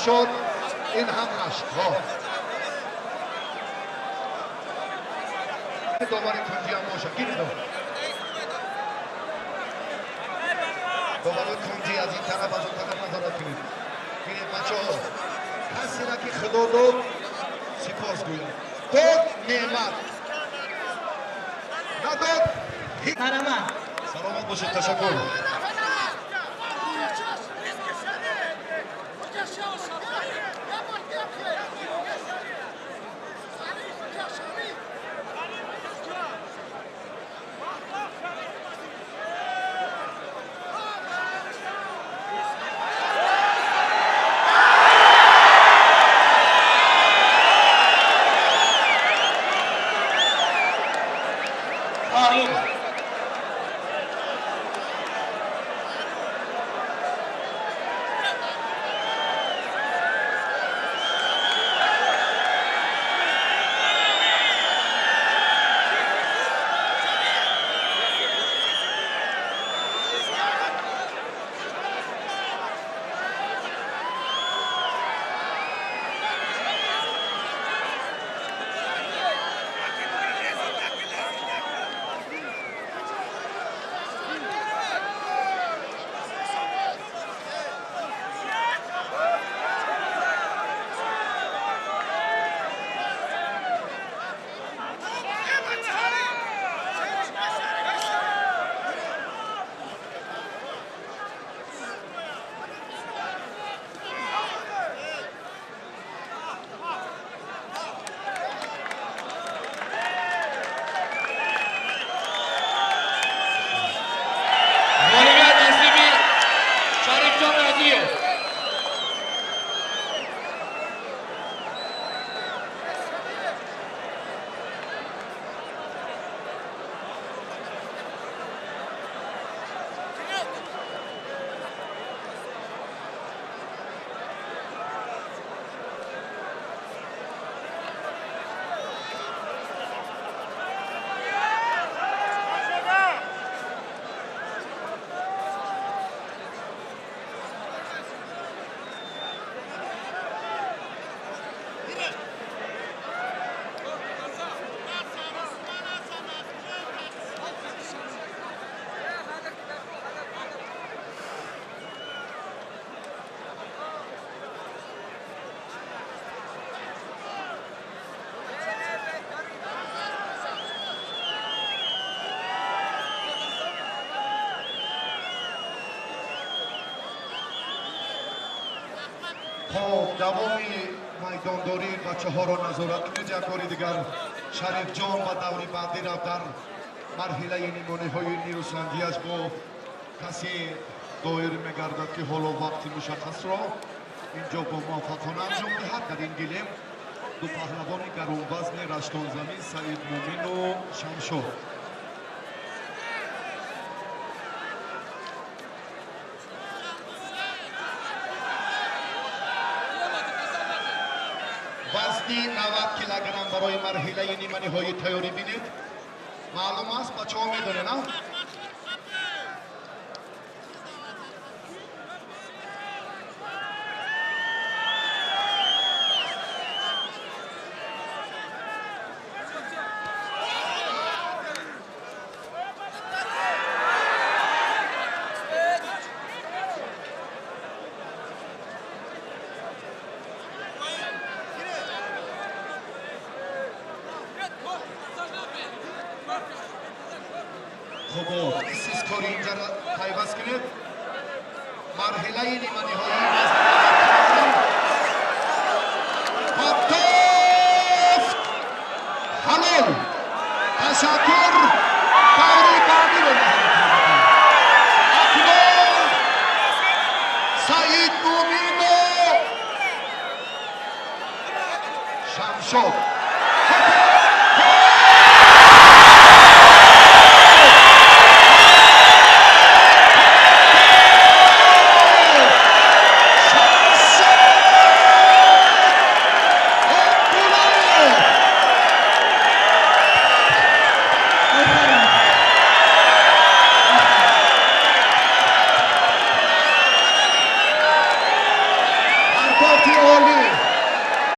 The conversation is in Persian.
شد این هم رشت دوباره کنجی هم باشه گیره دوباره کنجی از این طرف از اون طرف نظارت کنید گیره بچه ها کسی را که خدا داد سپاس گوید داد نعمت نداد سلامت باشید تشکر دوام میدانداری بچه ها را نظارت کنید یک بار دیگر شریف جان و دوری بعدی را در مرحله نمونه های نیروسنجیش با کسی دایر میگردد که حالا وقتی مشخص را اینجا با موفقانه انجام دهد در این گلیم دو پهلوان گران وزن رشتان زمین سعید مومین و شمشاد وزنی 90 کیلوگرم برای مرحله نیمه نهایی تیاری بینید معلوم است بچه ها میدونه نه؟ خب سیز کاری اینجا را پیوست کنید مرحله نیمه نهایی خطاف حلال تشکر دوری بعدی رو اکنون سعید مومین و شمشاد